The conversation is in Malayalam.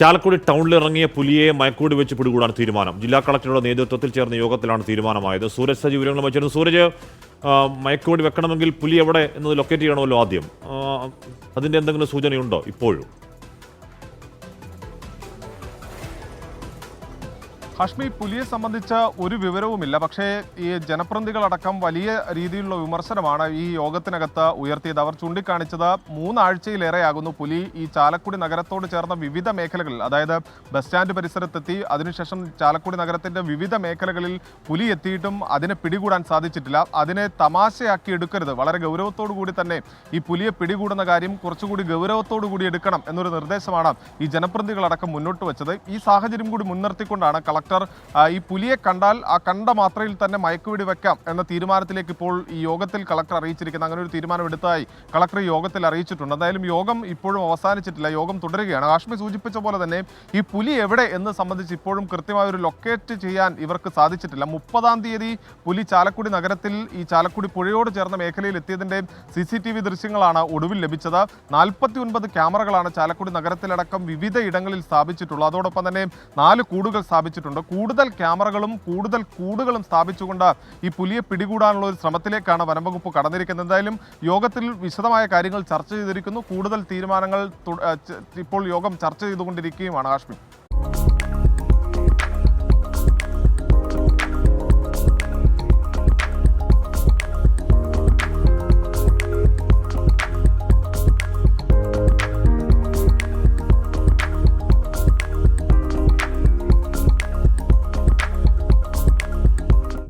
ചാലക്കുടി ടൗണിൽ ഇറങ്ങിയ പുലിയെ മയക്കൂടി വെച്ച് പിടികൂടാൻ തീരുമാനം. ജില്ലാ കളക്ടറുടെ നേതൃത്വത്തിൽ ചേർന്ന യോഗത്തിലാണ് തീരുമാനമായത്. സൂരജ് സജി വിവരങ്ങൾ വെച്ചിരുന്നു. സൂരജ്, മയക്കുവെടി വെക്കണമെങ്കിൽ പുലി എവിടെ എന്നത് ലൊക്കേറ്റ് ചെയ്യണമല്ലോ ആദ്യം. അതിൻ്റെ എന്തെങ്കിലും സൂചനയുണ്ടോ ഇപ്പോഴും? ഹാഷ്മി, പുലിയെ സംബന്ധിച്ച ഒരു വിവരവുമില്ല. പക്ഷേ ഈ ജനപ്രതിനിധികളടക്കം വലിയ രീതിയിലുള്ള വിമർശനമാണ് ഈ യോഗത്തിനകത്ത് ഉയർത്തിയത്. അവർ ചൂണ്ടിക്കാണിച്ചത് 3 ആഴ്ചയിലേറെയാകുന്നു പുലി ഈ ചാലക്കുടി നഗരത്തോട് ചേർന്ന വിവിധ മേഖലകളിൽ, അതായത് ബസ് സ്റ്റാൻഡ് പരിസരത്തെത്തി, അതിനുശേഷം ചാലക്കുടി നഗരത്തിൻ്റെ വിവിധ മേഖലകളിൽ പുലി എത്തിയിട്ടും അതിനെ പിടികൂടാൻ സാധിച്ചിട്ടില്ല. അതിനെ തമാശയാക്കി എടുക്കരുത്, വളരെ ഗൗരവത്തോടു കൂടി തന്നെ ഈ പുലിയെ പിടികൂടുന്ന കാര്യം കുറച്ചുകൂടി ഗൗരവത്തോടു കൂടി എടുക്കണം എന്നൊരു നിർദ്ദേശമാണ് ഈ ജനപ്രതിനിധികളടക്കം മുന്നോട്ട് വെച്ചത്. ഈ സാഹചര്യം കൂടി മുൻനിർത്തിക്കൊണ്ടാണ് കളക്ടർ ഈ പുലിയെ കണ്ടാൽ ആ കണ്ട മാത്രയിൽ തന്നെ മയക്കുവെടി വെക്കാം എന്ന തീരുമാനത്തിലേക്ക് ഇപ്പോൾ ഈ യോഗത്തിൽ കളക്ടർ അറിയിച്ചിരിക്കുന്നത്. അങ്ങനെ ഒരു തീരുമാനം എടുത്തതായി കളക്ടർ യോഗത്തിൽ അറിയിച്ചിട്ടുണ്ട്. എന്തായാലും യോഗം ഇപ്പോഴും അവസാനിച്ചിട്ടില്ല, യോഗം തുടരുകയാണ്. ഹാഷ്മി സൂചിപ്പിച്ച പോലെ തന്നെ ഈ പുലി എവിടെ എന്ന് സംബന്ധിച്ച് ഇപ്പോഴും കൃത്യമായ ഒരു ലൊക്കേറ്റ് ചെയ്യാൻ ഇവർക്ക് സാധിച്ചിട്ടില്ല. 30-ാം തീയതി പുലി ചാലക്കുടി നഗരത്തിൽ ഈ ചാലക്കുടി പുഴയോട് ചേർന്ന മേഖലയിൽ എത്തിയതിൻ്റെ CCTV ദൃശ്യങ്ങളാണ് ഒടുവിൽ ലഭിച്ചത്. 49 ക്യാമറകളാണ് ചാലക്കുടി നഗരത്തിലടക്കം വിവിധ ഇടങ്ങളിൽ സ്ഥാപിച്ചിട്ടുള്ളത്. അതോടൊപ്പം തന്നെ 4 കൂടുകൾ സ്ഥാപിച്ചിട്ടുണ്ട്. കൂടുതൽ ക്യാമറകളും കൂടുതൽ കൂടുകളും സ്ഥാപിച്ചുകൊണ്ട് ഈ പുലിയെ പിടികൂടാനുള്ള ഒരു ശ്രമത്തിലേക്കാണ് വനംവകുപ്പ് കടന്നിരിക്കുന്നത്. എന്തായാലും യോഗത്തിൽ വിശദമായ കാര്യങ്ങൾ ചർച്ച ചെയ്തിരിക്കുന്നു. കൂടുതൽ തീരുമാനങ്ങൾ ഇപ്പോൾ യോഗം ചർച്ച ചെയ്തുകൊണ്ടിരിക്കുകയുമാണ്. ഹാഷ്മി.